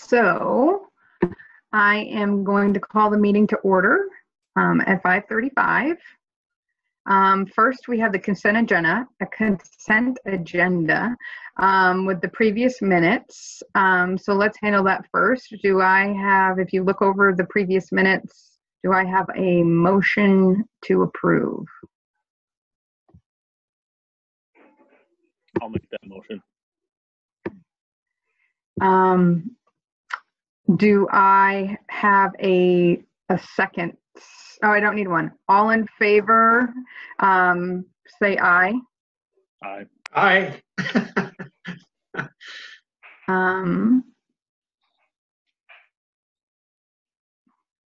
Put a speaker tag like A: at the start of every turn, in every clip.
A: So I am going to call the meeting to order at 5:35. First, we have the consent agenda, with the previous minutes. So let's handle that first. Do I have, if you look over the previous minutes, do I have a motion to approve?
B: I'll make that motion.
A: Do I have a second? Oh, I don't need one. All in favor, say aye.
B: Aye.
C: Aye.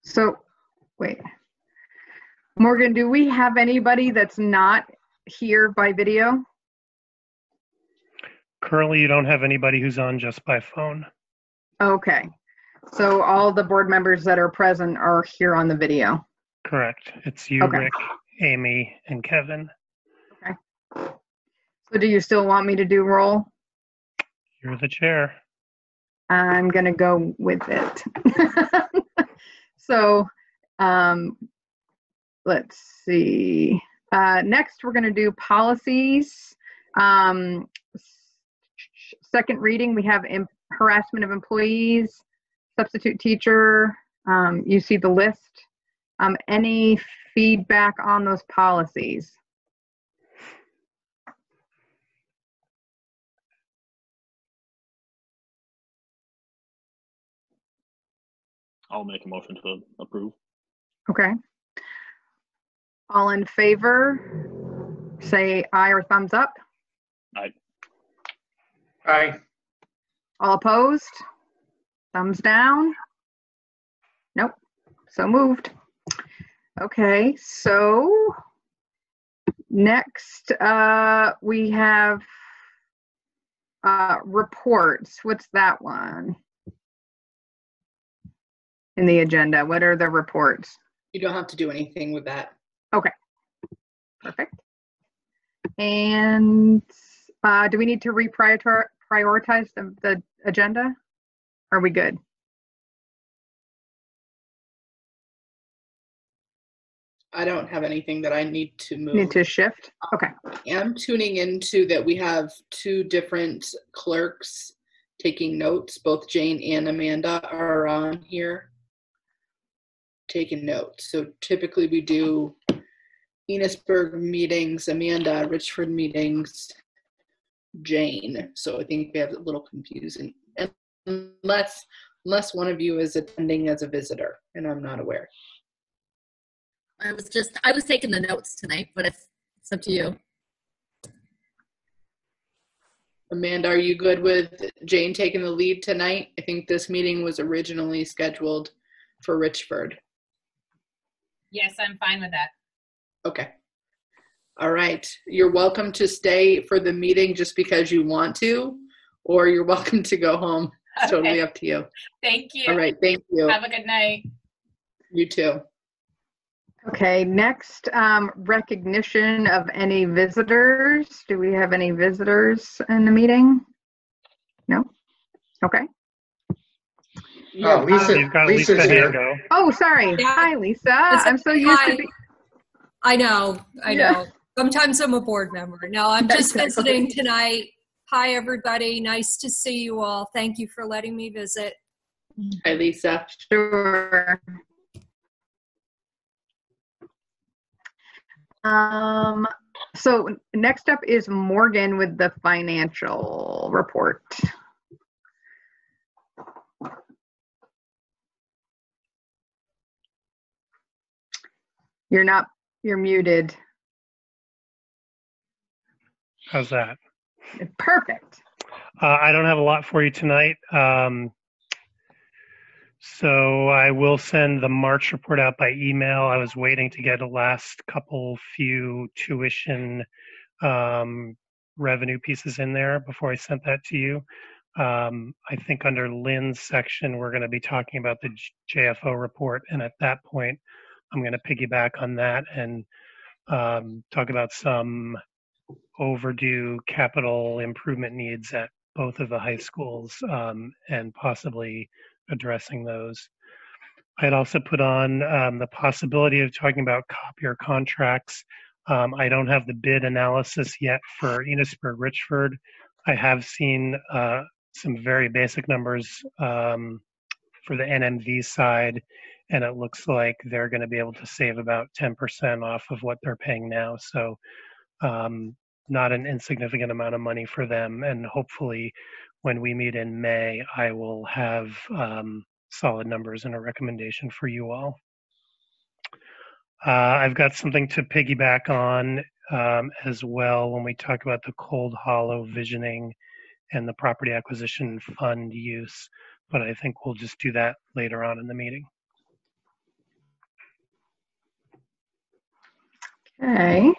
A: So, wait. Morgan, do we have anybody that's not here by video?
D: Currently, you don't have anybody who's on just by phone.
A: Okay. So all the board members that are present are here on the video.
D: Correct. It's you,
A: Okay.
D: Rick, Amy, and Kevin.
A: Okay. So do you still want me to do roll?
D: You're the chair.
A: I'm going to go with it. So let's see. Next, we're going to do policies. Second reading, we have harassment of employees, substitute teacher. You see the list. Any feedback on those policies?
B: I'll make a motion to approve.
A: Okay. All in favor, say aye or thumbs up.
B: Aye.
C: Aye.
A: All opposed? Thumbs down? Nope. So moved. Okay, so next we have reports. What's that one in the agenda? What are the reports?
E: You don't have to do anything with that.
A: Okay, perfect. And do we need to prioritize the agenda? Are we good?
E: I don't have anything that I need to move.
A: Need to shift? Okay.
E: I'm tuning into that we have two different clerks taking notes. Both Jane and Amanda are on here taking notes. So typically we do Enosburg meetings, Amanda, Richford meetings, Jane. So I think we have a little confusing. Unless one of you is attending as a visitor, and I'm not aware.
F: I was taking the notes tonight, but it's up to you.
E: Amanda, are you good with Jane taking the lead tonight? I think this meeting was originally scheduled for Richford.
G: Yes, I'm fine with that.
E: Okay. All right. You're welcome to stay for the meeting just because you want to, or you're welcome to go home. It's totally up to you.
G: Thank you.
E: All right. Thank you.
G: Have a good night.
E: You too.
A: Okay, next, recognition of any visitors. Do we have any visitors in the meeting? No? Okay.
C: Oh, Lisa,
D: You've got
C: Lisa's
D: Lisa
C: here.
D: Hango.
A: Oh, sorry.
F: Yeah.
A: Hi, Lisa. I'm so used to be.
F: I know.
A: Yeah.
F: Sometimes I'm a board member. No, I'm just visiting tonight. Hi, everybody. Nice to see you all. Thank you for letting me visit.
E: Hi, Lisa.
A: Sure. So next up is Morgan with the financial report. You're muted.
D: How's that?
A: Perfect.
D: I don't have a lot for you tonight. So I will send the March report out by email. I was waiting to get a last few tuition revenue pieces in there before I sent that to you. I think under Lynn's section, we're going to be talking about the JFO report. And at that point, I'm going to piggyback on that and talk about some overdue capital improvement needs at both of the high schools and possibly addressing those. I'd also put on the possibility of talking about copier contracts. I don't have the bid analysis yet for Enosburg-Richford. I have seen some very basic numbers for the NMV side, and it looks like they're going to be able to save about 10% off of what they're paying now. So not an insignificant amount of money for them. And hopefully when we meet in May, I will have solid numbers and a recommendation for you all. I've got something to piggyback on as well when we talk about the cold hollow visioning and the property acquisition fund use, but I think we'll just do that later on in the meeting.
A: Okay.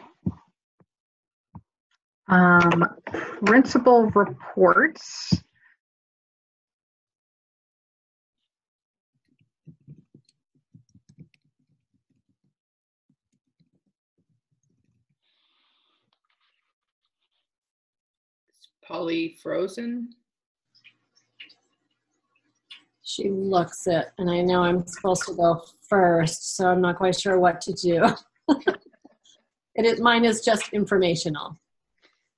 A: Principal reports.
E: Polly frozen?
H: She looks it, and I know I'm supposed to go first, so I'm not quite sure what to do. Mine is just informational.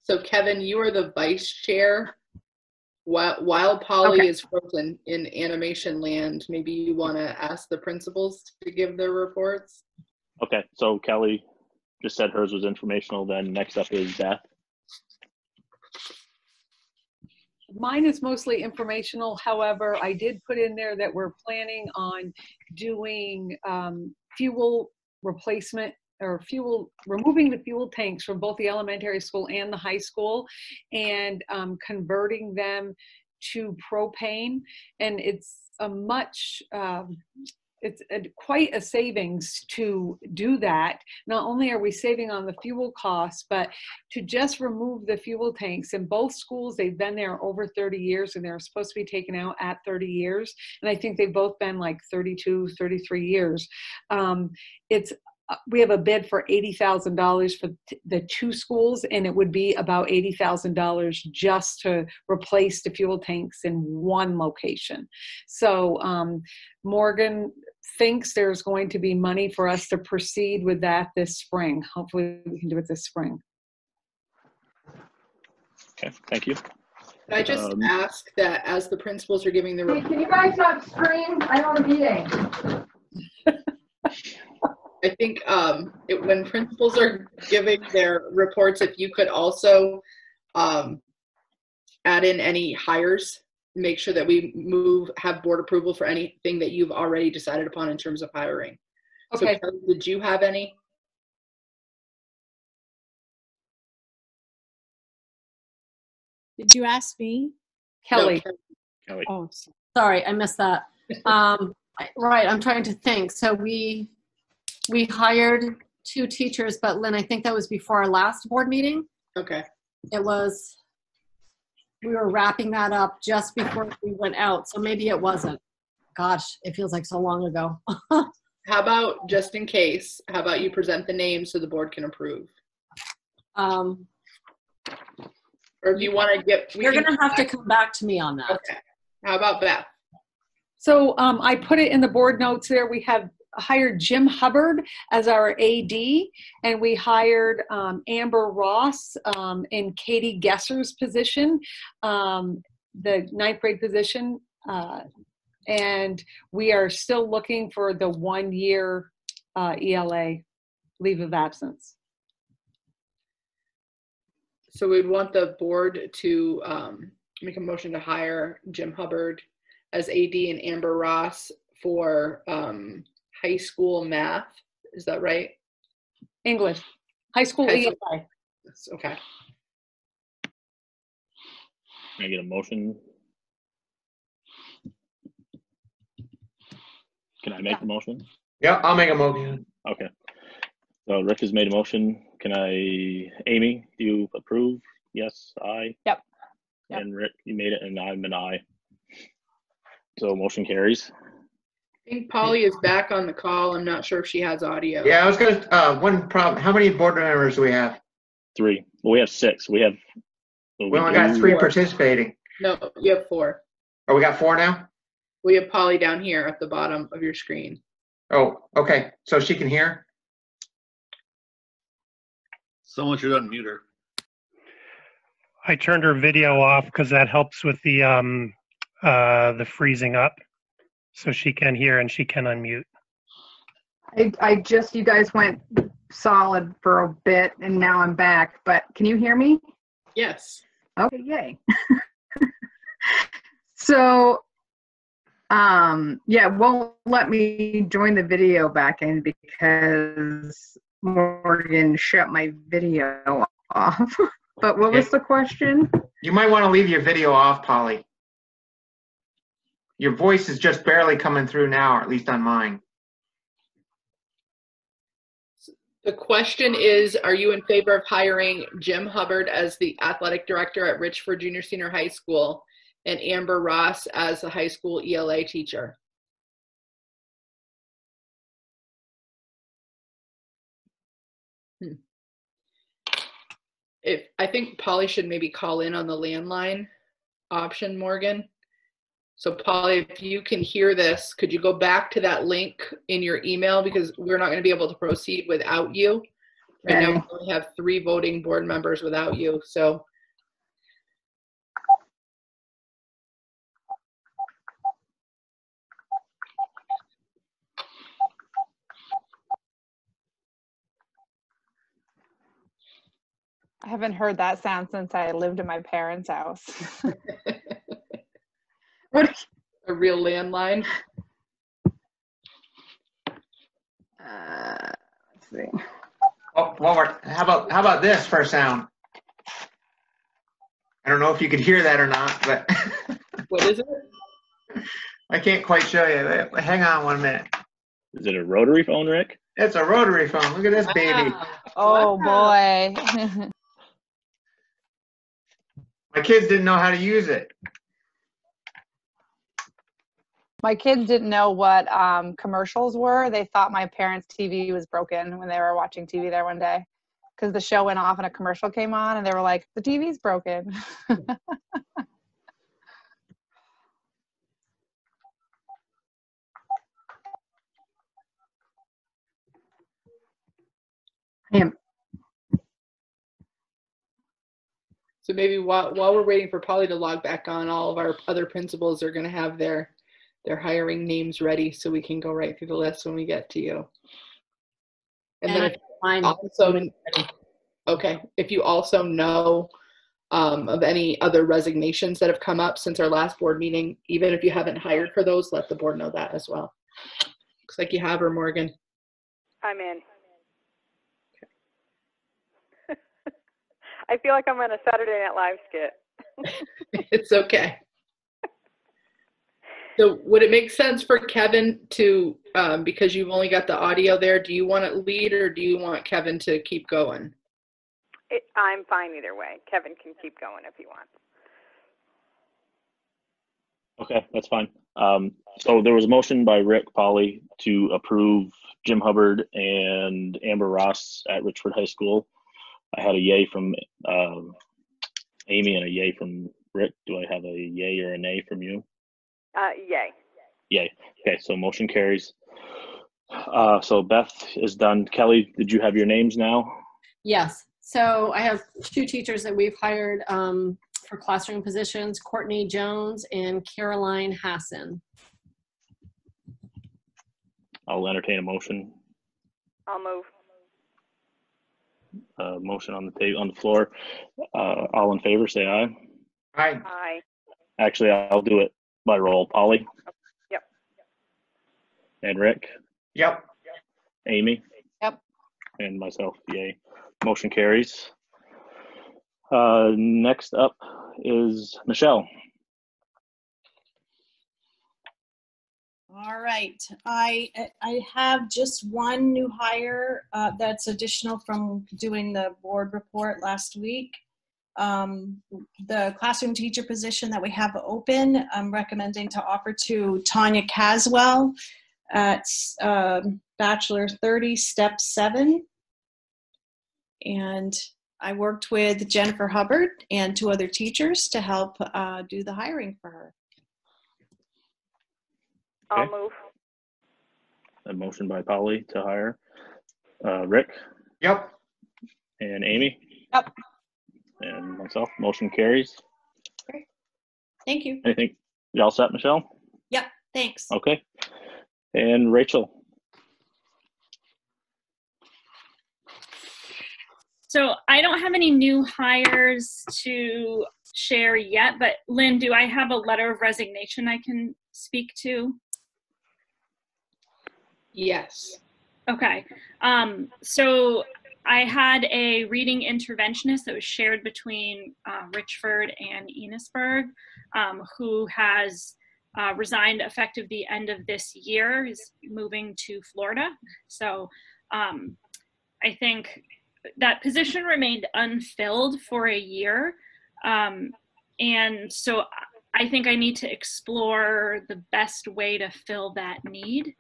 E: So Kevin, you are the vice chair. While Polly
A: Okay.
E: is frozen in animation land, maybe you want to ask the principals to give their reports?
B: Okay, so Kelly just said hers was informational. Then next up is Beth.
I: Mine is mostly informational. However, I did put in there that we're planning on doing fuel replacement or removing the fuel tanks from both the elementary school and the high school and converting them to propane. And it's quite a savings to do that. Not only are we saving on the fuel costs, but to just remove the fuel tanks in both schools, they've been there over 30 years and they're supposed to be taken out at 30 years. And I think they've both been like 32, 33 years. We have a bid for $80,000 for the two schools, and it would be about $80,000 just to replace the fuel tanks in one location. So Morgan thinks there's going to be money for us to proceed with that this spring. Hopefully we can do it this spring.
B: Okay, thank you.
E: Can I just ask that as the principals are giving their
A: Hey, can you guys not scream? I'm on a meeting.
E: I think when principals are giving their reports, if you could also add in any hires, make sure that we have board approval for anything that you've already decided upon in terms of hiring.
I: Okay.
E: So Kelly, did you have any?
J: Did you ask me?
I: Kelly.
E: No,
B: Kelly.
J: Oh,
H: Sorry, I missed that. Right, I'm trying to think. So we hired 2 teachers, but Lynn, I think that was before our last board meeting.
E: okay.
H: We were wrapping that up just before we went out, so maybe it wasn't. Gosh, it feels like so long ago.
E: How about, just in case, how about you present the names so the board can approve? Or if you want to get...
H: You're going to have to come back to me on that.
E: Okay. How about Beth?
I: So I put it in the board notes there. We have hired Jim Hubbard as our AD, and we hired Amber Ross in Katie Gesser's position, the 9th grade position. And we are still looking for the 1-year ELA, leave of absence.
E: So we'd want the board to make a motion to hire Jim Hubbard as AD and Amber Ross for high school math. Is that right?
I: English, high school ELA.
E: Okay.
B: Can I get a motion? Can I make the motion?
C: Yeah, I'll make a motion.
B: Okay. So Rick has made a motion. Amy, do you approve? Yes, aye.
J: Yep.
B: And Rick, you made it, and I'm an aye. So motion carries.
E: I think Polly is back on the call. I'm not sure if she has audio.
C: Yeah, I was going to, one problem, how many board members do we have?
B: 3. Well, we have 6. We only
C: We only got 3 participating.
E: No, you have 4.
C: Oh, we got 4 now?
E: We have Polly down here at the bottom of your screen.
C: Oh, okay. So she can hear?
K: Someone should unmute her.
D: I turned her video off because that helps with the freezing up, so she can hear and she can unmute.
A: You guys went solid for a bit and now I'm back, but can you hear me?
E: Yes.
A: Okay, yay. So, yeah, won't let me join the video back in because Morgan shut my video off. But what was the question?
C: You might want to leave your video off, Polly. Your voice is just barely coming through now, or at least on mine.
E: The question is, are you in favor of hiring Jim Hubbard as the athletic director at Richford Junior Senior High School and Amber Ross as the high school ELA teacher? I think Polly should maybe call in on the landline option, Morgan. So Polly, if you can hear this, could you go back to that link in your email, because we're not going to be able to proceed without you. Right now we only have 3 voting board members without you. So
L: I haven't heard that sound since I lived in my parents' house.
E: What? A real landline?
A: Let's see.
C: Oh, well, how about this for a sound? I don't know if you could hear that or not, but
E: what is it?
C: I can't quite show you. Hang on 1 minute.
B: Is it a rotary phone, Rick?
C: It's a rotary phone. Look at this baby.
L: Oh boy.
C: My kids didn't know how to use it.
L: My kids didn't know what commercials were. They thought my parents' TV was broken when they were watching TV there one day, because the show went off and a commercial came on and they were like, the TV's broken.
E: So maybe while we're waiting for Polly to log back on, all of our other principals are going to have their hiring names ready so we can go right through the list when we get to you. And then if you also know of any other resignations that have come up since our last board meeting, even if you haven't hired for those, let the board know that as well. Looks like you have her, Morgan.
M: I'm in. I feel like I'm on a Saturday Night Live skit.
E: It's okay. So would it make sense for Kevin to, because you've only got the audio there, do you want to lead or do you want Kevin to keep going?
M: I'm fine either way. Kevin can keep going if he wants.
B: Okay, that's fine. So there was a motion by Rick Polly to approve Jim Hubbard and Amber Ross at Richford High School. I had a yay from Amy and a yay from Rick. Do I have a yay or a nay from you?
M: Yay.
B: Yay. Okay, so motion carries. So Beth is done. Kelly, did you have your names now?
H: Yes. So I have 2 teachers that we've hired for classroom positions, Courtney Jones and Caroline Hassan.
B: I'll entertain a motion.
M: I'll move.
B: Motion on the floor. All in favor, say aye.
C: Aye.
M: Aye.
B: Actually, I'll do it by roll. Polly?
M: Yep.
B: And Rick?
C: Yep.
B: Amy?
L: Yep.
B: And myself, yay. Motion carries. Next up is Michelle.
J: All right. I have just one new hire that's additional from doing the board report last week. The classroom teacher position that we have open, I'm recommending to offer to Tanya Caswell at Bachelor 30, Step 7. And I worked with Jennifer Hubbard and 2 other teachers to help do the hiring for her.
M: I'll
B: Okay.
M: move.
B: A motion by Polly to hire. Rick
C: Yep.
B: and Amy.
L: Yep.
B: And myself. Motion carries.
J: Thank you.
B: Anything? You all set, Michelle?
J: Yep, thanks.
B: Okay. And Rachel.
N: So I don't have any new hires to share yet, but Lynn, do I have a letter of resignation I can speak to?
E: Yes.
N: Okay. So I had a reading interventionist that was shared between Richford and Enosburg, who has resigned effective the end of this year. He's moving to Florida. So I think that position remained unfilled for a year. And so I think I need to explore the best way to fill that need.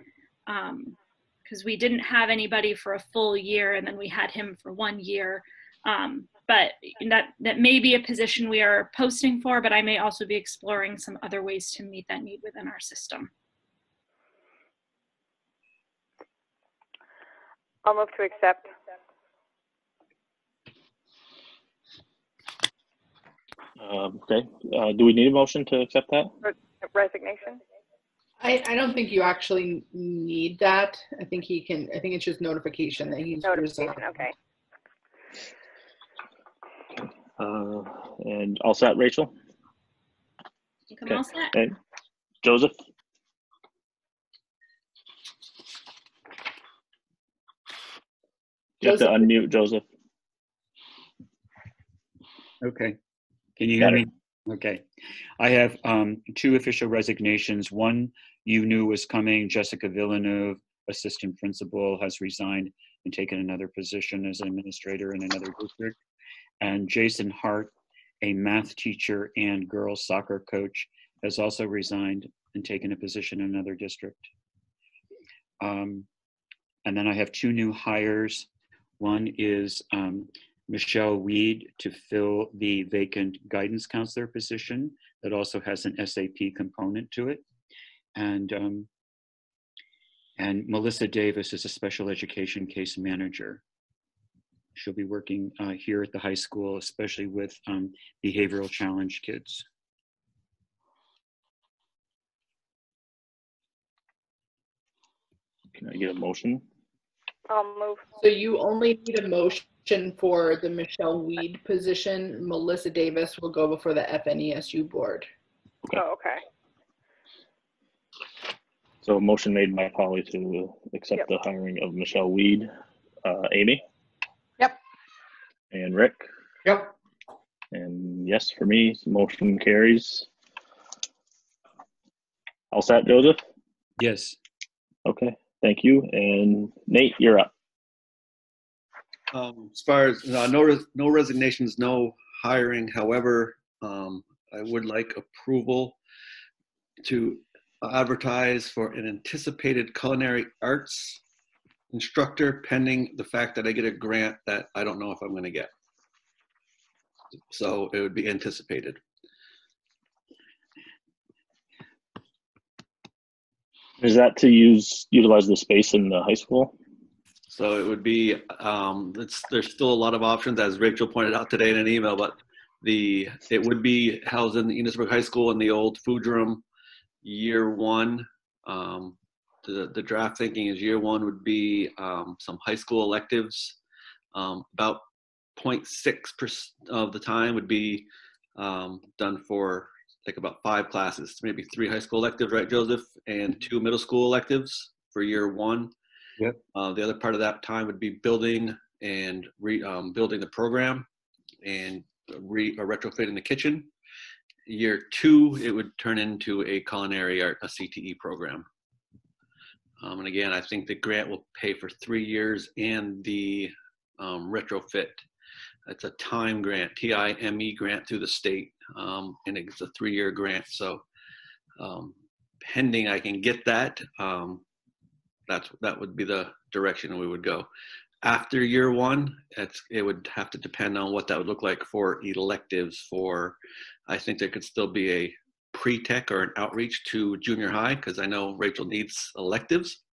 N: Because we didn't have anybody for a full year, and then we had him for 1 year. But that may be a position we are posting for, but I may also be exploring some other ways to meet that need within our system.
M: I'll move to accept.
B: Okay. Do we need a motion to accept that?
M: Resignation?
E: I don't think you actually need that. I think it's just notification that he's resigned.
M: Okay.
B: And all set, Rachel?
N: I'm all set.
B: And Joseph? You have to unmute, Joseph.
O: Okay. Can you hear me? Okay. I have 2 official resignations. One you knew was coming. Jessica Villeneuve, assistant principal, has resigned and taken another position as an administrator in another district. And Jason Hart, a math teacher and girls soccer coach, has also resigned and taken a position in another district. And then I have 2 new hires. One is Michelle Weed to fill the vacant guidance counselor position that also has an SAP component to it. And Melissa Davis is a special education case manager. She'll be working here at the high school, especially with behavioral challenge kids.
B: Can I get a motion?
M: I'll move.
E: So you only need a motion for the Michelle Weed position. Melissa Davis will go before the FNESU board.
B: Okay.
M: Oh, okay.
B: So a motion made by Polly to accept the hiring of Michelle Weed. Amy?
L: Yep.
B: And Rick?
C: Yep.
B: And yes, for me, motion carries. All set, Joseph?
O: Yes.
B: Okay, thank you. And Nate, you're up.
K: As far as no resignations, no hiring. However, I would like approval to advertise for an anticipated culinary arts instructor pending the fact that I get a grant that I don't know if I'm going to get. So it would be anticipated.
B: Is that to utilize the space in the high school?
K: So it would be, there's still a lot of options, as Rachel pointed out today in an email, but it would be housed in the Enosburg High School in the old food room. Year 1, the draft thinking is year 1 would be some high school electives. About 0.6% of the time would be done for like about 5 classes, maybe 3 high school electives, right, Joseph, and 2 middle school electives for year 1.
O: Yep.
K: The other part of that time would be building and building the program and retrofitting the kitchen. Year 2, it would turn into a culinary art, a CTE program. And again, I think the grant will pay for 3 years and the retrofit. It's a time grant, TIME grant through the state, and it's a 3-year grant. So pending I can get that, that would be the direction we would go. after year one. It would have to depend on what that would look like for electives. I think there could still be a pre-tech or an outreach to junior high, because I know Rachel needs electives.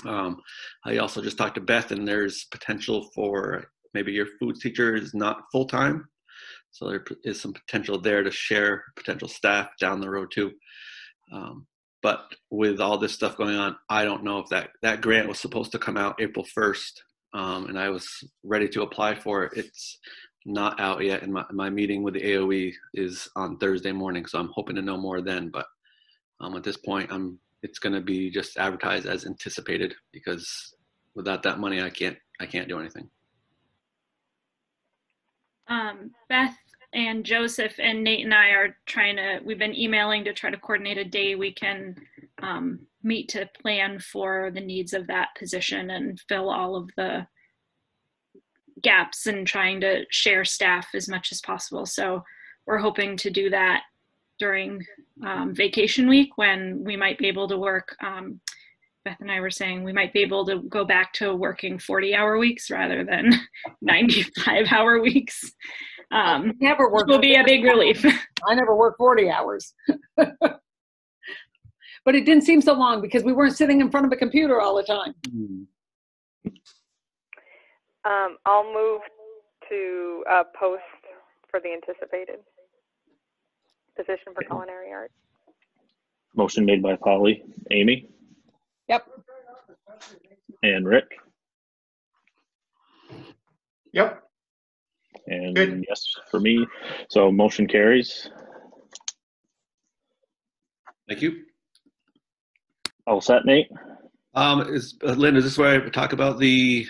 K: I also just talked to Beth, and there's potential for maybe your food teacher is not full-time. So there is some potential there to share potential staff down the road too. But with all this stuff going on, I don't know if that grant was supposed to come out April 1st, and I was ready to apply for it. It's not out yet, and my meeting with the AOE is on Thursday morning, so I'm hoping to know more then. But at this point, it's going to be just advertised as anticipated, because without that money, I can't do anything.
N: Beth and Joseph and Nate and I are we've been emailing to try to coordinate a day we can meet to plan for the needs of that position and fill all of the gaps, and trying to share staff as much as possible. So we're hoping to do that during vacation week, when we might be able to work. Beth and I were saying we might be able to go back to working 40-hour weeks rather than 95-hour weeks.
I: Never worked.
N: Which will be a big relief.
I: I never worked 40 hours. But it didn't seem so long because we weren't sitting in front of a computer all the time.
M: I'll move to post for the anticipated position for culinary arts.
B: Motion made by Polly. Amy?
I: Yep.
B: And Rick?
C: Yep.
B: And
C: Good.
B: yes for me. So motion carries.
K: Thank you.
B: All set, Nate?
K: Lynn, is this where I talk about the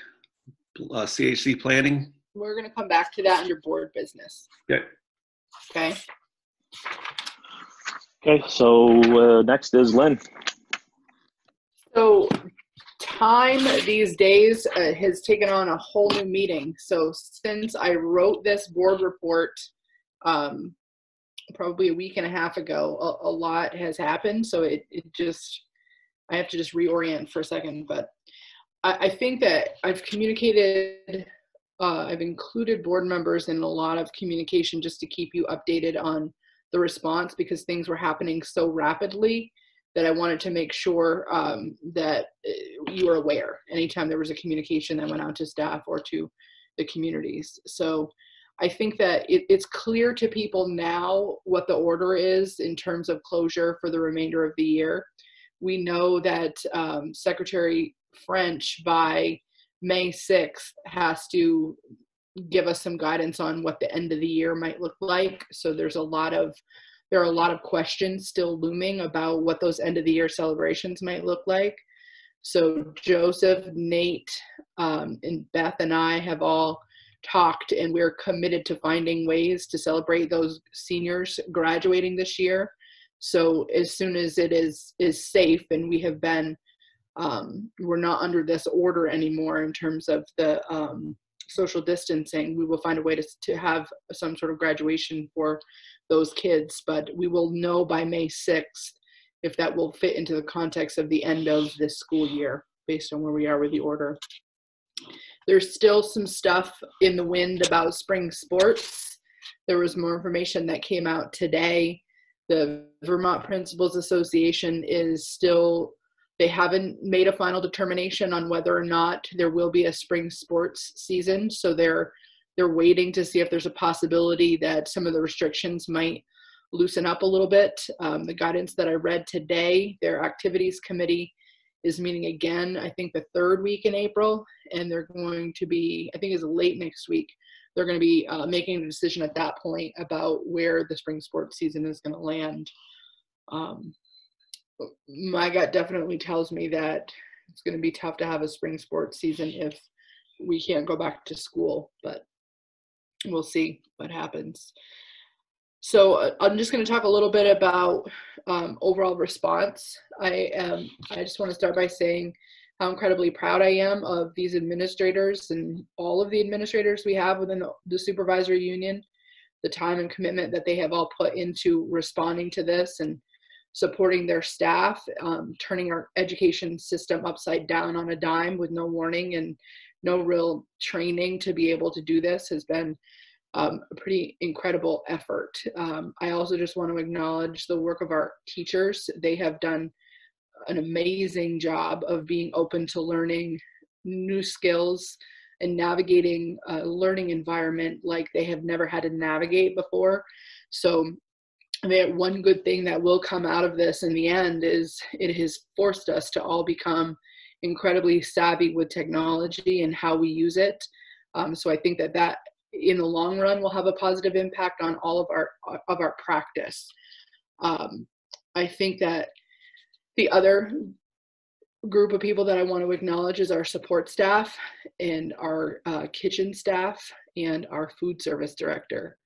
K: CHC planning?
E: We're going to come back to that under board business.
K: Okay.
E: Okay.
B: Okay, so next is Lynn.
E: So time these days has taken on a whole new meaning. So since I wrote this board report probably a week and a half ago, a lot has happened. So I have to just reorient for a second. But I think that I've communicated, I've included board members in a lot of communication just to keep you updated on the response, because things were happening so rapidly that I wanted to make sure that you were aware anytime there was a communication that went out to staff or to the communities. So I think that it's clear to people now what the order is in terms of closure for the remainder of the year. We know that Secretary French by May 6th has to give us some guidance on what the end of the year might look like. So there are a lot of questions still looming about what those end of the year celebrations might look like. So Joseph, Nate, and Beth and I have all talked, and we're committed to finding ways to celebrate those seniors graduating this year. So as soon as it is safe, and we have been, we're not under this order anymore in terms of the social distancing, we will find a way to have some sort of graduation for those kids. But we will know by May 6th if that will fit into the context of the end of this school year based on where we are with the order. There's still some stuff in the wind about spring sports. There was more information that came out today. The Vermont Principals Association is still, they haven't made a final determination on whether or not there will be a spring sports season. So they're waiting to see if there's a possibility that some of the restrictions might loosen up a little bit. The guidance that I read today, their activities committee is meeting again, I think the third week in April, and they're going to be, I think it's late next week, they're going to be making a decision at that point about where the spring sports season is going to land. My gut definitely tells me that it's going to be tough to have a spring sports season if we can't go back to school, but we'll see what happens. So I'm just going to talk a little bit about overall response. I just want to start by saying how incredibly proud I am of these administrators and all of the administrators we have within the supervisory union, the time and commitment that they have all put into responding to this and supporting their staff, turning our education system upside down on a dime with no warning, and no real training to be able to do this has been a pretty incredible effort. I also just want to acknowledge the work of our teachers. They have done an amazing job of being open to learning new skills and navigating a learning environment like they have never had to navigate before. So one good thing that will come out of this in the end is it has forced us to all become incredibly savvy with technology and how we use it. So I think that in the long run will have a positive impact on all of our practice. I think that the other group of people that I want to acknowledge is our support staff and our kitchen staff and our food service director.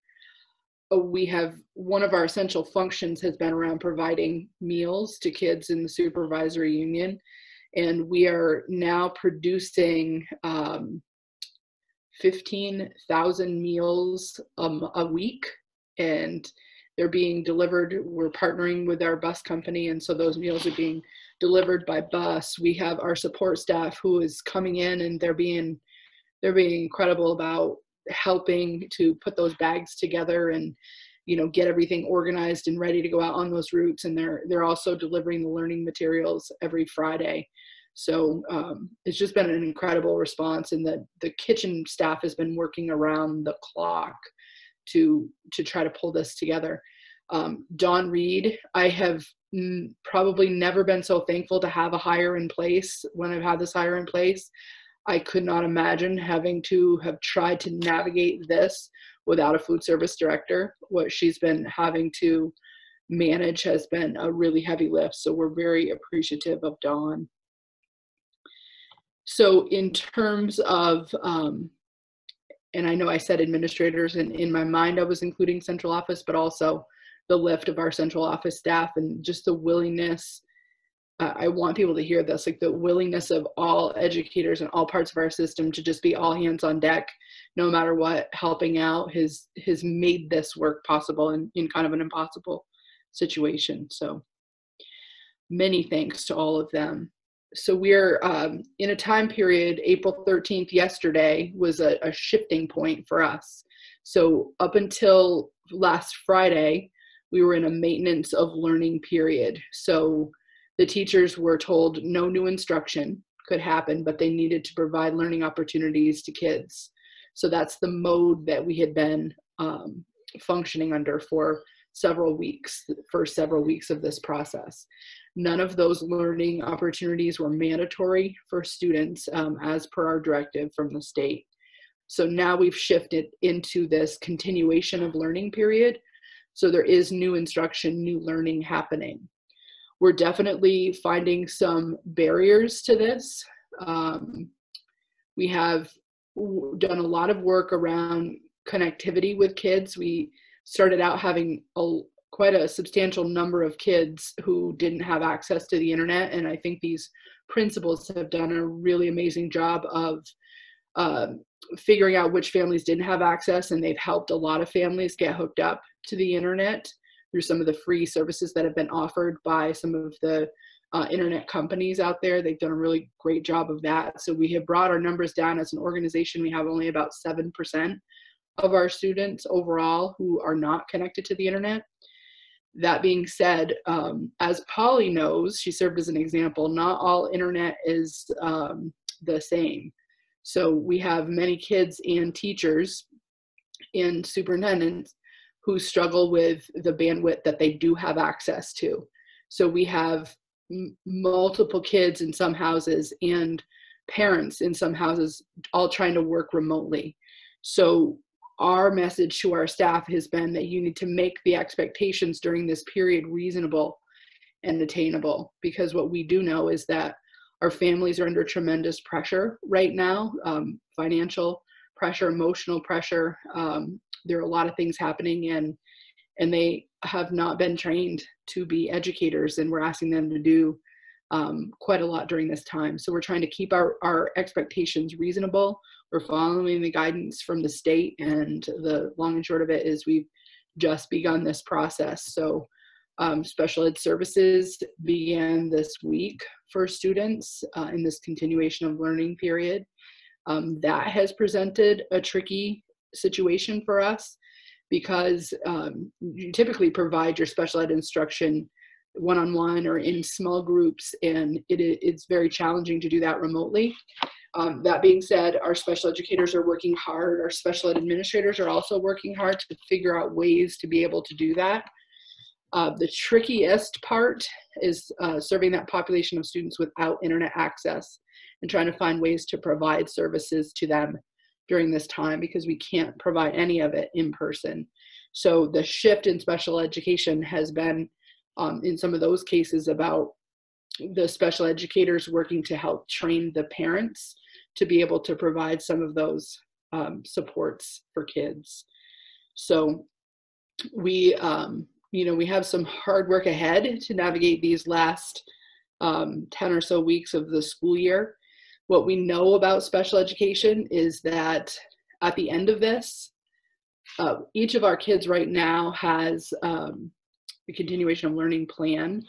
E: We have one of our essential functions has been around providing meals to kids in the supervisory union, and we are now producing 15,000 meals a week, and they're being delivered. We're partnering with our bus company, and so those meals are being delivered by bus. We have our support staff who is coming in, and they're being incredible about helping to put those bags together and get everything organized and ready to go out on those routes. And they're also delivering the learning materials every Friday. So it's just been an incredible response, and the kitchen staff has been working around the clock to try to pull this together. Dawn Reed, I have probably never been so thankful to have a hire in place. When I've had this hire in place, I could not imagine having to have tried to navigate this without a food service director. What she's been having to manage has been a really heavy lift. So we're very appreciative of Dawn. So in terms of, and I know I said administrators, and in my mind I was including central office, but also the lift of our central office staff and just the willingness. I want people to hear this, like the willingness of all educators and all parts of our system to just be all hands on deck, no matter what, helping out has made this work possible in kind of an impossible situation. So many thanks to all of them. So we're in a time period, April 13th, yesterday, was a shifting point for us. So up until last Friday, we were in a maintenance of learning period. So the teachers were told no new instruction could happen, but they needed to provide learning opportunities to kids. So that's the mode that we had been functioning under for several weeks, the first several weeks of this process. None of those learning opportunities were mandatory for students as per our directive from the state. So now we've shifted into this continuation of learning period. So there is new instruction, new learning happening. We're definitely finding some barriers to this. We have done a lot of work around connectivity with kids. We started out having quite a substantial number of kids who didn't have access to the internet, and I think these principals have done a really amazing job of figuring out which families didn't have access, and they've helped a lot of families get hooked up to the internet through some of the free services that have been offered by some of the internet companies out there. They've done a really great job of that. So we have brought our numbers down as an organization. We have only about 7% of our students overall who are not connected to the internet. That being said, as Polly knows, she served as an example, not all internet is the same. So we have many kids and teachers and superintendents who struggle with the bandwidth that they do have access to. So we have multiple kids in some houses and parents in some houses all trying to work remotely. So our message to our staff has been that you need to make the expectations during this period reasonable and attainable, because what we do know is that our families are under tremendous pressure right now, financial pressure, emotional pressure. There are a lot of things happening, and they have not been trained to be educators, and we're asking them to do quite a lot during this time. So we're trying to keep our expectations reasonable. We're following the guidance from the state, and the long and short of it is we've just begun this process. So special ed services began this week for students in this continuation of learning period. That has presented a tricky situation for us because you typically provide your special ed instruction one-on-one or in small groups, and it's very challenging to do that remotely. That being said, our special educators are working hard. Our special ed administrators are also working hard to figure out ways to be able to do that. The trickiest part is serving that population of students without internet access and trying to find ways to provide services to them during this time, because we can't provide any of it in person. So the shift in special education has been, in some of those cases, about the special educators working to help train the parents to be able to provide some of those supports for kids. So we have some hard work ahead to navigate these last 10 or so weeks of the school year. What we know about special education is that at the end of this, each of our kids right now has a continuation of learning plan,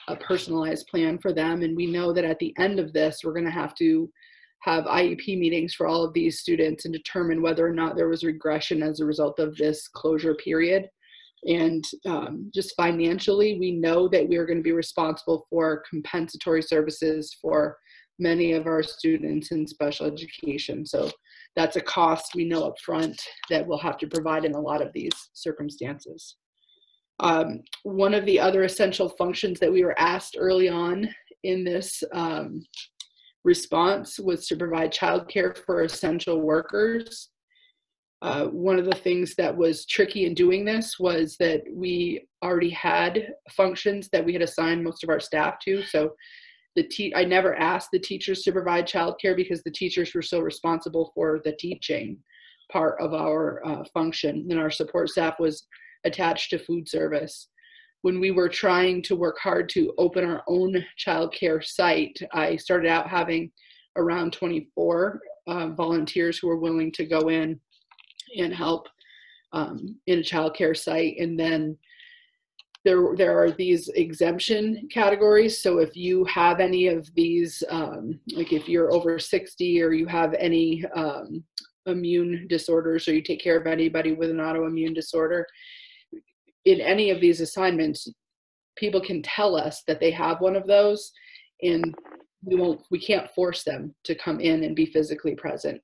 E: a personalized plan for them. And we know that at the end of this, we're going to have IEP meetings for all of these students and determine whether or not there was regression as a result of this closure period. And just financially, we know that we are going to be responsible for compensatory services for many of our students in special education. So that's a cost we know up front that we'll have to provide in a lot of these circumstances. One of the other essential functions that we were asked early on in this response was to provide childcare for essential workers. One of the things that was tricky in doing this was that we already had functions that we had assigned most of our staff to. So I never asked the teachers to provide childcare because the teachers were so responsible for the teaching part of our function, and our support staff was attached to food service. When we were trying to work hard to open our own childcare site, I started out having around 24 volunteers who were willing to go in and help in a childcare site. And then there are these exemption categories. So if you have any of these, like if you're over 60 or you have any immune disorders, or you take care of anybody with an autoimmune disorder, in any of these assignments, people can tell us that they have one of those, and we can't force them to come in and be physically present.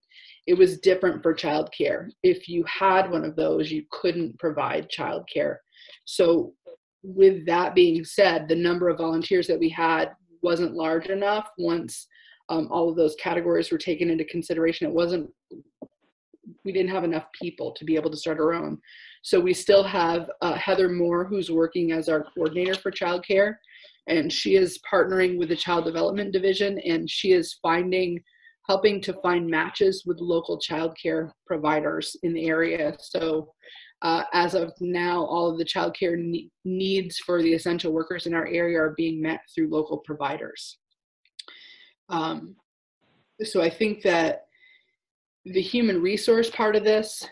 E: It was different for childcare. If you had one of those, you couldn't provide childcare. So with that being said, the number of volunteers that we had wasn't large enough. Once all of those categories were taken into consideration, we didn't have enough people to be able to start our own. So we still have Heather Moore, who's working as our coordinator for childcare, and she is partnering with the Child Development Division, and she is helping to find matches with local childcare providers in the area. So as of now, all of the childcare needs for the essential workers in our area are being met through local providers. So I think that the human resource part of this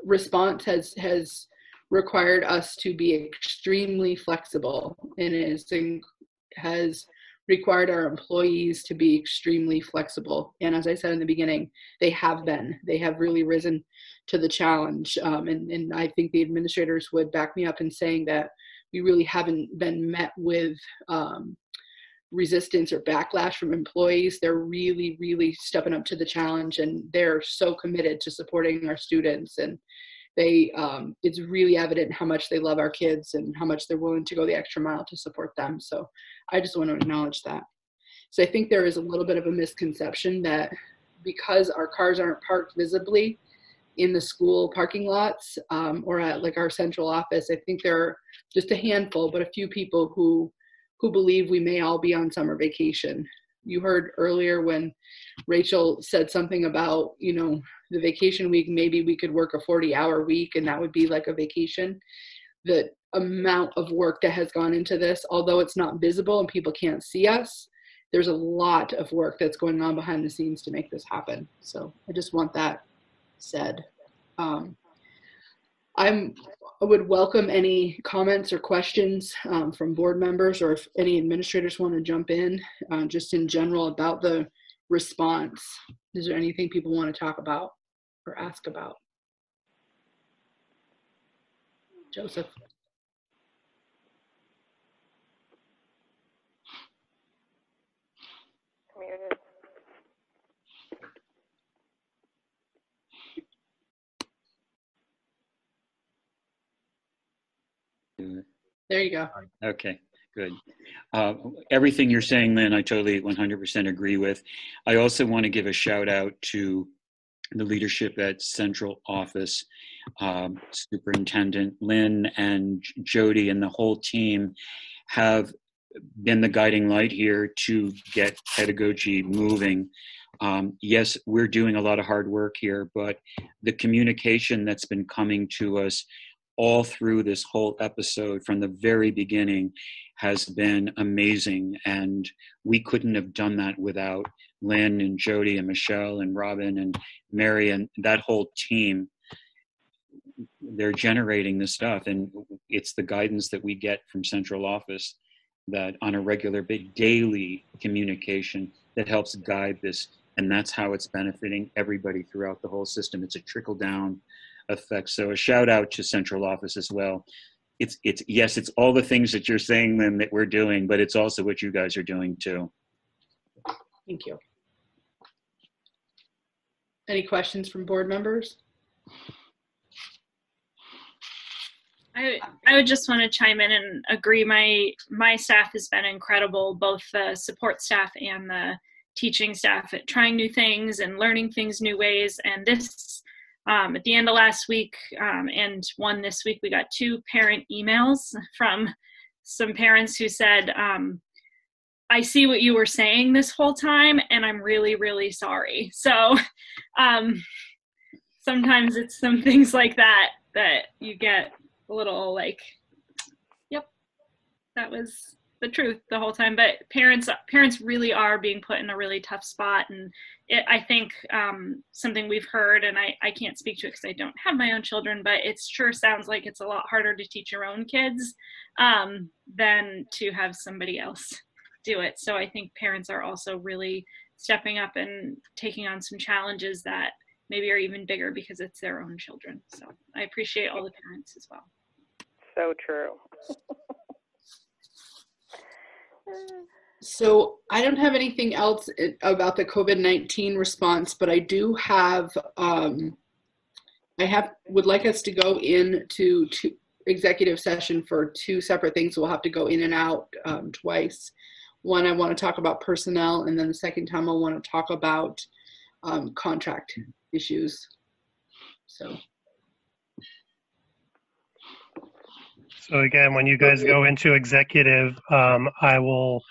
E: response has required us to be extremely flexible, and it has required our employees to be extremely flexible. And as I said in the beginning, they have really risen to the challenge. And I think the administrators would back me up in saying that we really haven't been met with resistance or backlash from employees. They're really, really stepping up to the challenge, and they're so committed to supporting our students. And it's really evident how much they love our kids and how much they're willing to go the extra mile to support them. So I just want to acknowledge that. So I think there is a little bit of a misconception that because our cars aren't parked visibly in the school parking lots or at like our central office, I think there are just a handful, but a few people who believe we may all be on summer vacation. You heard earlier when Rachel said something about, the vacation week, maybe we could work a 40-hour week and that would be like a vacation. The amount of work that has gone into this, although it's not visible and people can't see us, there's a lot of work that's going on behind the scenes to make this happen. So I just want that said. I would welcome any comments or questions from board members, or if any administrators want to jump in just in general about the response. Is there anything people want to talk about or ask about? Joseph. There you go.
O: Okay, good. Everything you're saying, Lynn, I totally 100% agree with. I also want to give a shout out to the leadership at Central Office, Superintendent Lynn and Jody and the whole team have been the guiding light here to get pedagogy moving. Yes, we're doing a lot of hard work here, but the communication that's been coming to us all through this whole episode from the very beginning has been amazing. And we couldn't have done that without Lynn and Jody and Michelle and Robin and Mary and that whole team. They're generating this stuff, and it's the guidance that we get from Central Office that on a regular, daily communication that helps guide this. And that's how it's benefiting everybody throughout the whole system. It's a trickle down effect. So a shout out to Central Office as well. Yes, it's all the things that you're saying then that we're doing, but it's also what you guys are doing too.
E: Thank you. Any questions from board members?
N: I would just want to chime in and agree. My staff has been incredible, both the support staff and the teaching staff, at trying new things and learning things new ways. And this, at the end of last week and one this week, we got 2 parent emails from some parents who said, I see what you were saying this whole time, and I'm really, really sorry. So sometimes it's some things like that you get a little like, yep, that was the truth the whole time. But parents really are being put in a really tough spot. And I think something we've heard, and I can't speak to it because I don't have my own children, but it sure sounds like it's a lot harder to teach your own kids than to have somebody else do it. So I think parents are also really stepping up and taking on some challenges that maybe are even bigger because it's their own children. So I appreciate all the parents as well.
M: So true.
E: So I don't have anything else about the COVID-19 response, but I do have, would like us to go into executive session for 2 separate things. We'll have to go in and out twice. One, I want to talk about personnel, and then the second time I want to talk about contract issues.
D: So again, when you guys go into executive, I will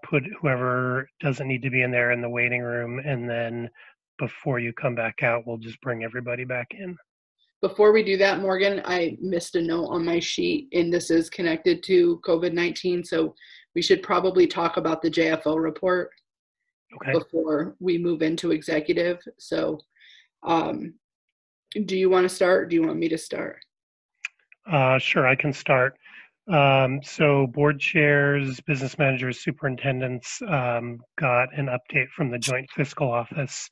D: put whoever doesn't need to be in there in the waiting room, and then before you come back out, we'll just bring everybody back in.
E: Before we do that, Morgan, I missed a note on my sheet, and this is connected to COVID-19, so we should probably talk about the JFO report before we move into executive. So do you want to start, or do you want me to start?
D: Sure, I can start. So board chairs, business managers, superintendents got an update from the Joint Fiscal Office,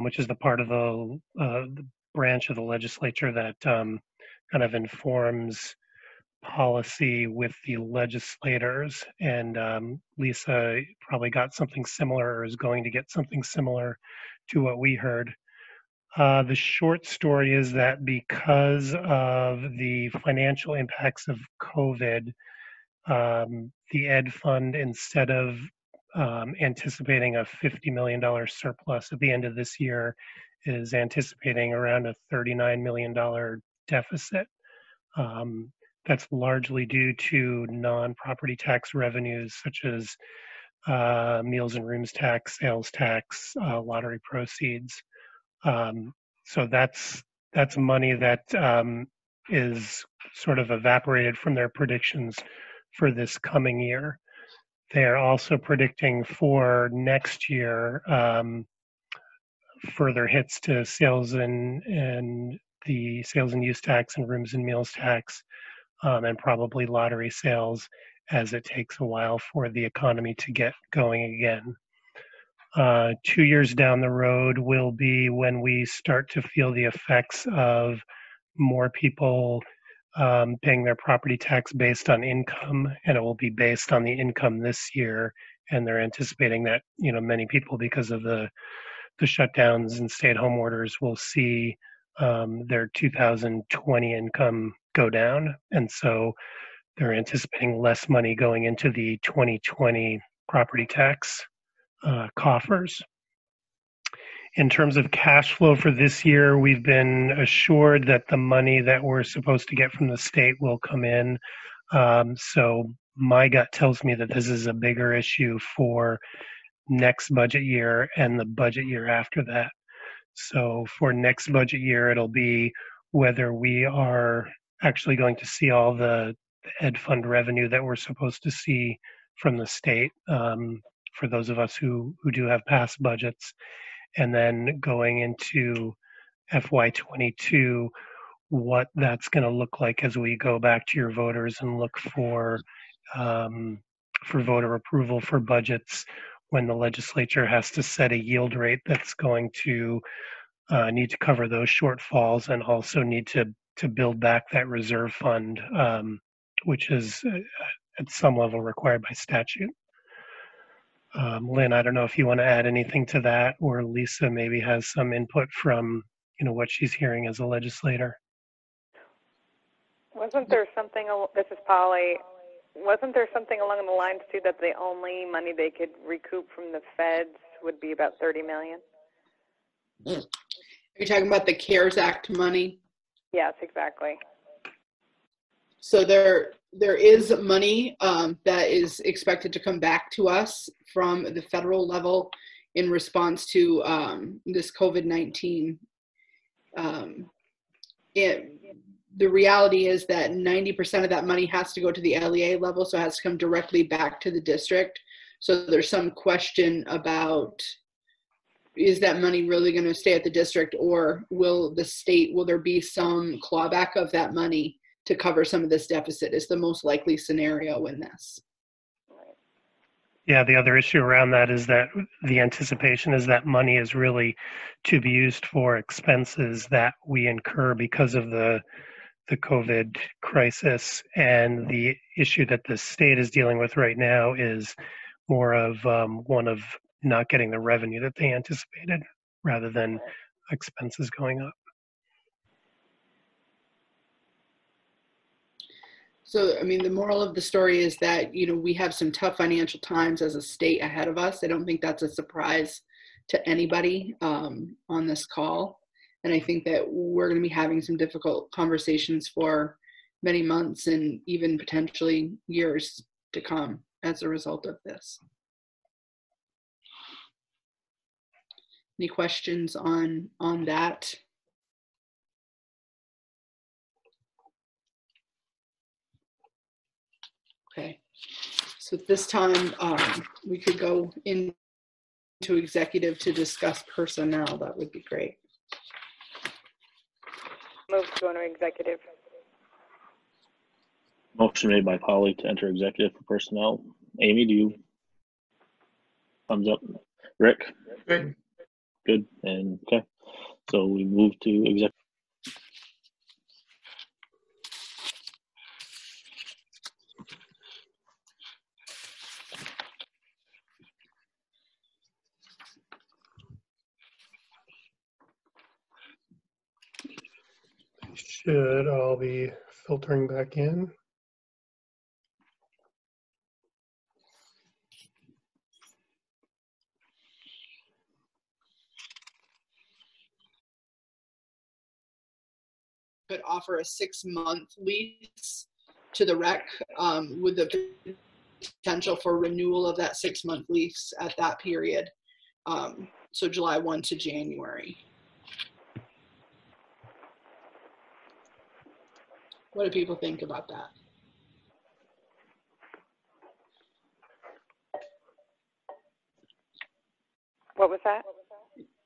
D: which is the part of the branch of the legislature that kind of informs policy with the legislators. And Lisa probably got something similar, or is going to get something similar to what we heard. The short story is that because of the financial impacts of COVID, the Ed Fund, instead of anticipating a $50 million surplus at the end of this year, is anticipating around a $39 million deficit. That's largely due to non-property tax revenues such as meals and rooms tax, sales tax, lottery proceeds. So that's money that is sort of evaporated from their predictions for this coming year. They're also predicting for next year further hits to sales and the sales and use tax and rooms and meals tax, and probably lottery sales, as it takes a while for the economy to get going again. 2 years down the road will be when we start to feel the effects of more people paying their property tax based on income, and it will be based on the income this year. And they're anticipating that, you know, many people, because of the shutdowns and stay-at-home orders, will see their 2020 income go down. And so they're anticipating less money going into the 2020 property tax coffers. In terms of cash flow for this year, we've been assured that the money that we're supposed to get from the state will come in. So my gut tells me that this is a bigger issue for next budget year and the budget year after that. So for next budget year, it'll be whether we are actually going to see all the ed fund revenue that we're supposed to see from the state, for those of us who do have past budgets. And then going into FY22, what that's going to look like as we go back to your voters and look for voter approval for budgets, when the legislature has to set a yield rate that's going to need to cover those shortfalls, and also need to build back that reserve fund, which is at some level required by statute. Lynn, I don't know if you want to add anything to that, or Lisa maybe has some input from, you know, what she's hearing as a legislator.
M: Wasn't there something, this is Polly, wasn't there something along the lines too that the only money they could recoup from the feds would be about $30 million?
E: Are you talking about the CARES Act money?
M: Yes, exactly.
E: So there is money that is expected to come back to us from the federal level in response to this COVID-19. The reality is that 90% of that money has to go to the LEA level, so it has to come directly back to the district. So there's some question about, is that money really going to stay at the district, or will there be some clawback of that money to cover some of this deficit? Is the most likely scenario in this.
D: Yeah, the other issue around that is that the anticipation is that money is really to be used for expenses that we incur because of the COVID crisis. And the issue that the state is dealing with right now is more of one of not getting the revenue that they anticipated, rather than expenses going up.
E: So, I mean, the moral of the story is that, you know, we have some tough financial times as a state ahead of us. I don't think that's a surprise to anybody on this call. And I think that we're going to be having some difficult conversations for many months and even potentially years to come as a result of this. Any questions on that? Okay, so at this time, we could go into executive to discuss personnel. That would be great.
M: Move to go into executive.
B: Motion made by Polly to enter executive for personnel. Amy, do you? Thumbs up. Rick?
C: Good.
B: Good, and okay. So we move to executive.
D: Should all be filtering back in.
E: Could offer a 6-month lease to the rec with the potential for renewal of that 6-month lease at that period. So July 1 to January. What do people think about that?
M: What was that?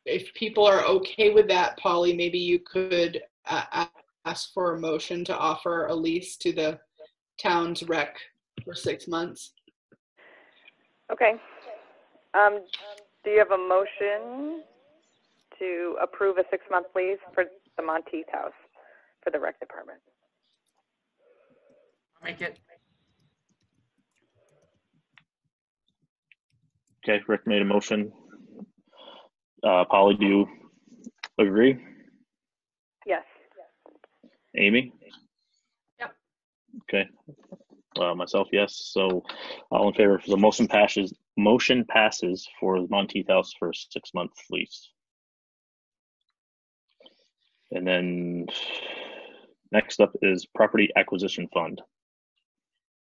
E: If people are okay with that, Polly, maybe you could ask for a motion to offer a lease to the town's rec for 6 months.
M: Okay. Do you have a motion to approve a 6-month lease for the Monteith House for the rec department?
C: Make it.
B: Okay, Rick made a motion. Polly, do you agree?
M: Yes.
B: Amy?
H: Yep.
B: Okay. Myself, yes. So all in favor, the motion passes for the Monteith House for a 6-month lease. And then next up is Property Acquisition Fund.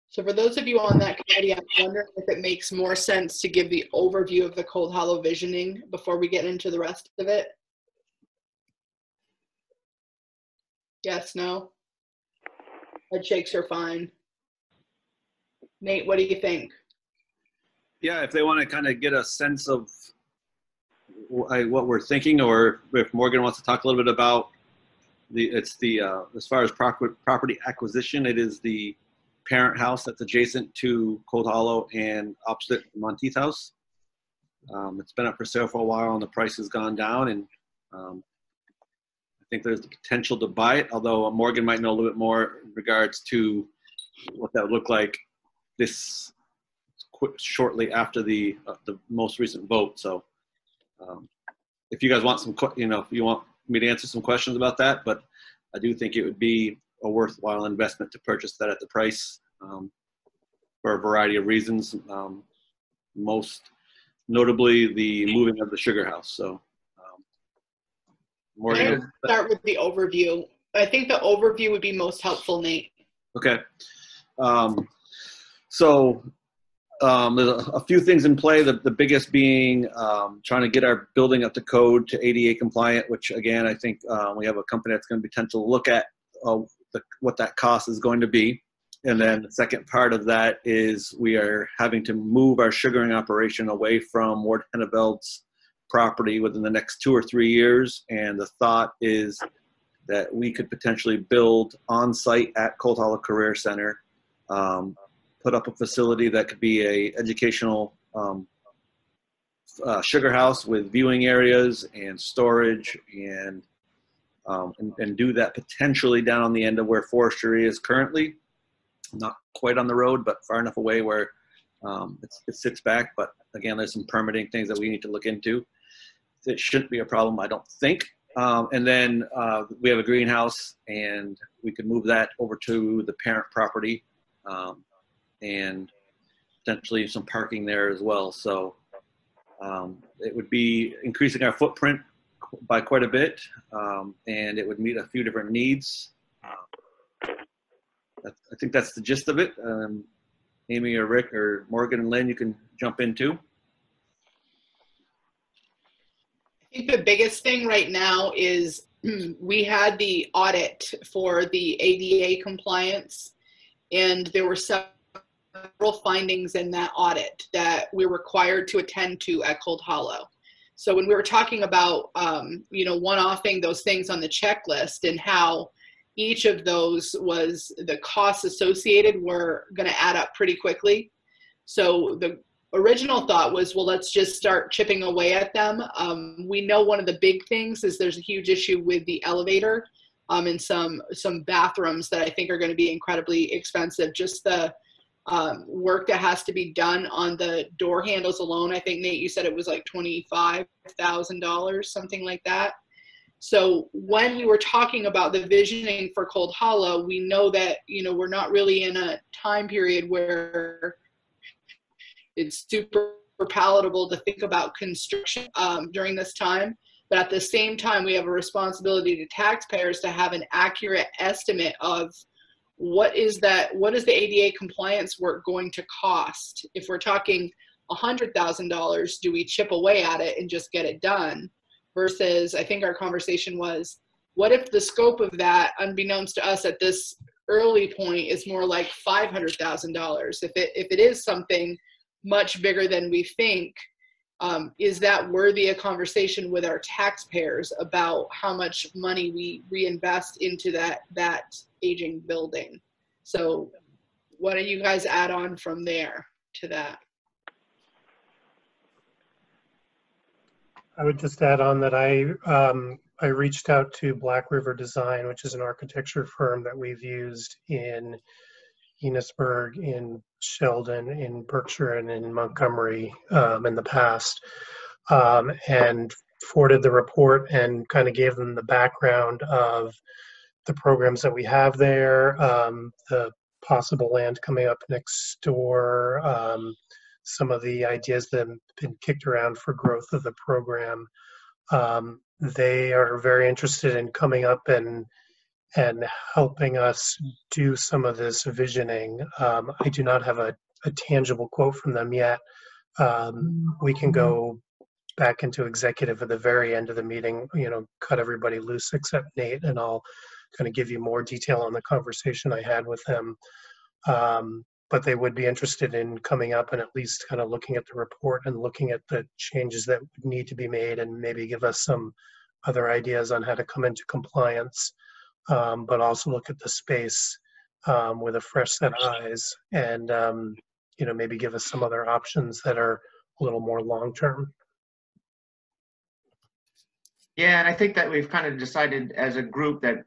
E: So for those of you on that committee, I'm wondering if it makes more sense to give the overview of the Cold Hollow visioning before we get into the rest of it. Yes, no? Head shakes are fine. Nate, what do you think?
K: Yeah, if they want to kind of get a sense of what we're thinking, or if Morgan wants to talk a little bit about as far as property acquisition, it is the parent house that's adjacent to Cold Hollow and opposite Monteith House. It's been up for sale for a while and the price has gone down, and I think there's the potential to buy it, although Morgan might know a little bit more in regards to what that would look like this shortly after the most recent vote. So if you guys want if you want me to answer some questions about that, but I do think it would be a worthwhile investment to purchase that at the price for a variety of reasons, most notably the moving of the sugar house. So Morgan,
E: start with the overview. I think the overview would be most helpful, Nate.
K: Okay. So there's a few things in play. The biggest being trying to get our building up to code to ADA compliant, which again, I think we have a company that's going to potentially look at what that cost is going to be. And then the second part of that is we are having to move our sugaring operation away from Ward Henneveld's property within the next 2 or 3 years. And the thought is that we could potentially build on site at Cold Hollow Career Center, put up a facility that could be a educational sugar house with viewing areas and storage, and do that potentially down on the end of where forestry is currently. Not quite on the road, but far enough away where it sits back. But again, there's some permitting things that we need to look into. It shouldn't be a problem, I don't think. And then we have a greenhouse, and we could move that over to the parent property, and potentially some parking there as well. So it would be increasing our footprint by quite a bit, and it would meet a few different needs. I think that's the gist of it. Amy or Rick or Morgan and Lynn, you can jump in too.
E: I think the biggest thing right now is we had the audit for the ADA compliance, and there were several findings in that audit that we're required to attend to at Cold Hollow. So when we were talking about, one-offing those things on the checklist and how each of those was the costs associated were going to add up pretty quickly. So the original thought was, well, let's just start chipping away at them. We know one of the big things is there's a huge issue with the elevator and some bathrooms that I think are going to be incredibly expensive. Just the work that has to be done on the door handles alone. I think, Nate, you said it was like $25,000, something like that. So when we were talking about the visioning for Cold Hollow, we know that, we're not really in a time period where it's super palatable to think about construction during this time. But at the same time, we have a responsibility to taxpayers to have an accurate estimate of what is the ADA compliance work going to cost. If we're talking $100,000, do we chip away at it and just get it done? Versus, I think our conversation was, what if the scope of that, unbeknownst to us at this early point, is more like $500,000? If it is something much bigger than we think, is that worthy a conversation with our taxpayers about how much money we reinvest into that aging building? So what do you guys add on from there to that?
D: I would just add on that I reached out to Black River Design, which is an architecture firm that we've used in Enosburg, in Sheldon, in Berkshire, and in Montgomery in the past, and forwarded the report and kind of gave them the background of the programs that we have there, the possible land coming up next door, some of the ideas that have been kicked around for growth of the program. They are very interested in coming up and helping us do some of this visioning. I do not have a tangible quote from them yet. We can go back into executive at the very end of the meeting, cut everybody loose except Nate, and I'll kind of give you more detail on the conversation I had with them. But they would be interested in coming up and at least kind of looking at the report and looking at the changes that would need to be made and maybe give us some other ideas on how to come into compliance, but also look at the space with a fresh set of eyes and, maybe give us some other options that are a little more long-term.
C: Yeah, and I think that we've kind of decided as a group that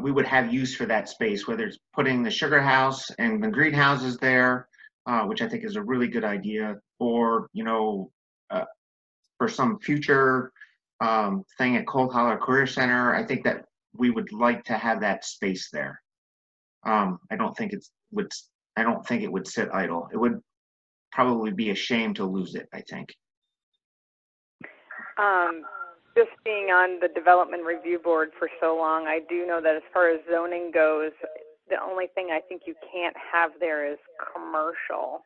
C: we would have use for that space, whether it's putting the sugar house and the greenhouses there, which I think is a really good idea, or, for some future thing at Cold Holler Career Center. I think that we would like to have that space there. I don't think it would sit idle. It would probably be a shame to lose it, I think.
M: Just being on the development review board for so long, I do know that as far as zoning goes, the only thing I think you can't have there is commercial.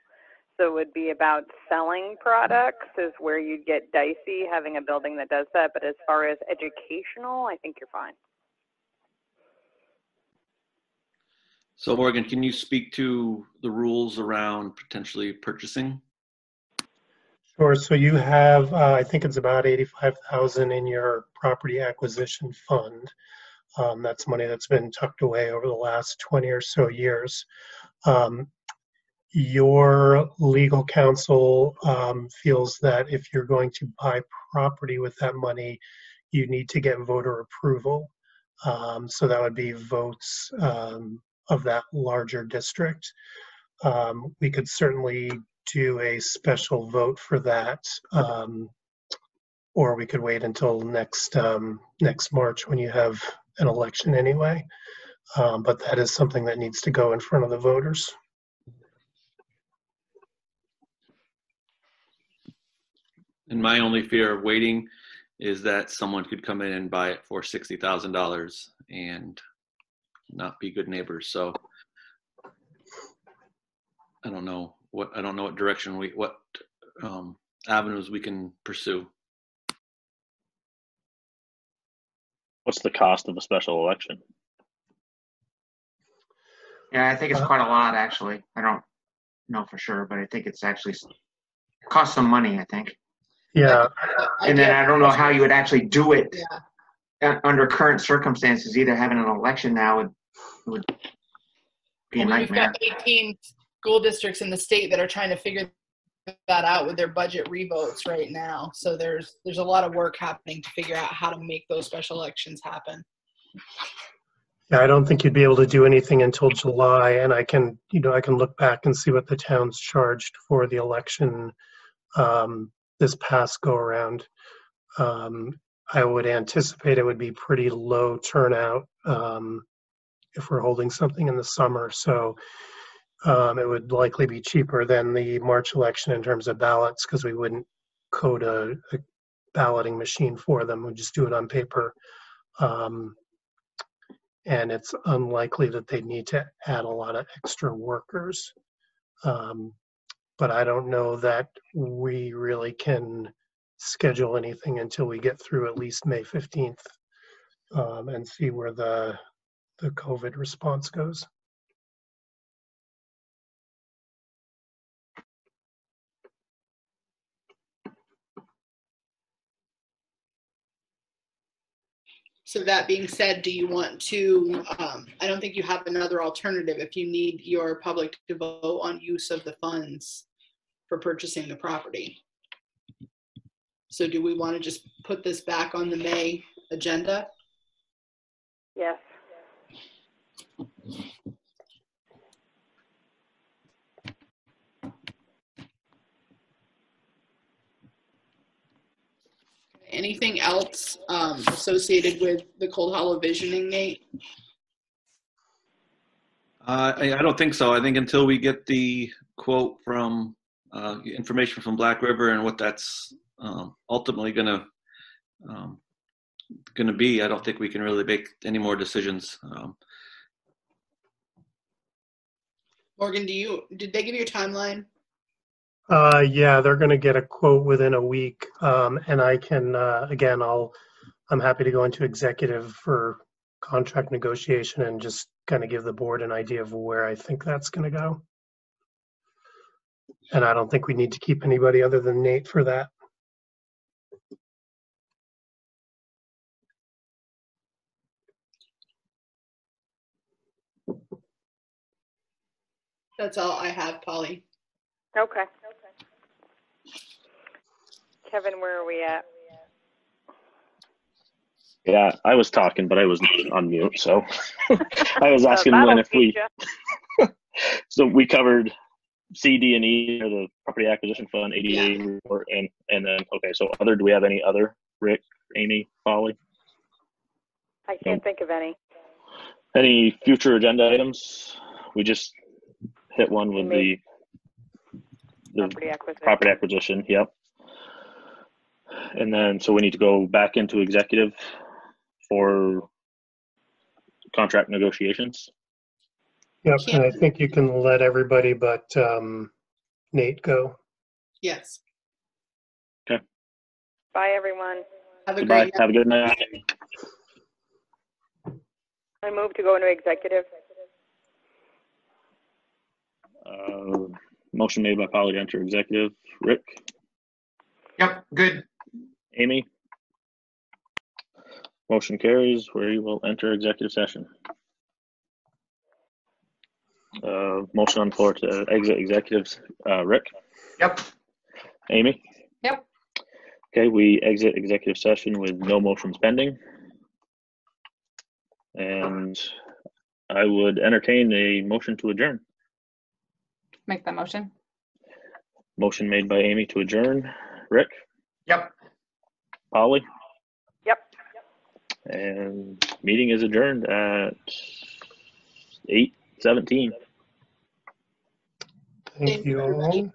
M: So it would be about selling products is where you'd get dicey having a building that does that. But as far as educational, I think you're fine.
K: So Morgan, can you speak to the rules around potentially purchasing?
D: Sure. So you have, I think it's about $85,000 in your property acquisition fund. That's money that's been tucked away over the last 20 or so years. Your legal counsel feels that if you're going to buy property with that money, you need to get voter approval. So that would be votes of that larger district. We could certainly do a special vote for that, or we could wait until next March when you have an election anyway. But that is something that needs to go in front of the voters.
K: And my only fear of waiting is that someone could come in and buy it for $60,000 and not be good neighbors. So I don't know what direction what avenues we can pursue.
B: What's the cost of a special election?
C: Yeah, I think it's quite a lot, actually. I don't know for sure, but I think it's actually cost some money, I think.
D: Yeah.
C: And then I don't know how you would actually do it under current circumstances. Either having an election now would be a nightmare.
E: We've got 18 school districts in the state that are trying to figure that out with their budget revotes right now. So there's a lot of work happening to figure out how to make those special elections happen.
D: Yeah, I don't think you'd be able to do anything until July, and I can look back and see what the towns charged for the election this past go around. I would anticipate it would be pretty low turnout if we're holding something in the summer. So it would likely be cheaper than the March election in terms of ballots, because we wouldn't code a balloting machine for them. We'd just do it on paper. And it's unlikely that they need to add a lot of extra workers. But I don't know that we really can schedule anything until we get through at least May 15th and see where the COVID response goes.
E: So that being said, do you want to, I don't think you have another alternative if you need your public to vote on use of the funds for purchasing the property. So do we want to just put this back on the May agenda?
M: Yes.
E: Anything else associated with the Cold Hollow visioning, Nate?
K: I don't think so. I think until we get the quote from information from Black River and what that's ultimately going to be, I don't think we can really make any more decisions.
E: Morgan, did they give you a timeline?
D: Yeah, they're going to get a quote within a week, and I can again, I'm happy to go into executive for contract negotiation and just kind of give the board an idea of where I think that's going to go. And I don't think we need to keep anybody other than Nate for that.
E: That's all I have, Polly.
M: Okay. Kevin, where are we at?
B: Yeah, I was talking, but I was on mute, so I was asking Lynn if we. So we covered C, D, and E, or the property acquisition fund, ADA report, and then okay. So do we have any other? Rick, Amy, Polly?
M: I can't think of any.
B: Any future agenda items? We just hit one with the property acquisition. Yep. And then, so we need to go back into executive for contract negotiations.
D: Yep, and I think you can let everybody but Nate go.
E: Yes.
B: Okay.
M: Bye, everyone.
E: Have a
B: Goodbye.
E: great
B: Have a good night.
M: I move to go into executive.
B: Motion made by Polly to enter executive. Rick?
C: Yep, good.
B: Amy? Motion carries. We will enter executive session. Motion on the floor to exit executives. Rick?
C: Yep.
B: Amy?
L: Yep.
B: Okay, we exit executive session with no motions pending. And I would entertain a motion to adjourn.
L: Make that motion.
B: Motion made by Amy to adjourn. Rick?
C: Yep.
B: Polly?
M: Yep.
B: And meeting is adjourned at 8:17.
D: Thank you all.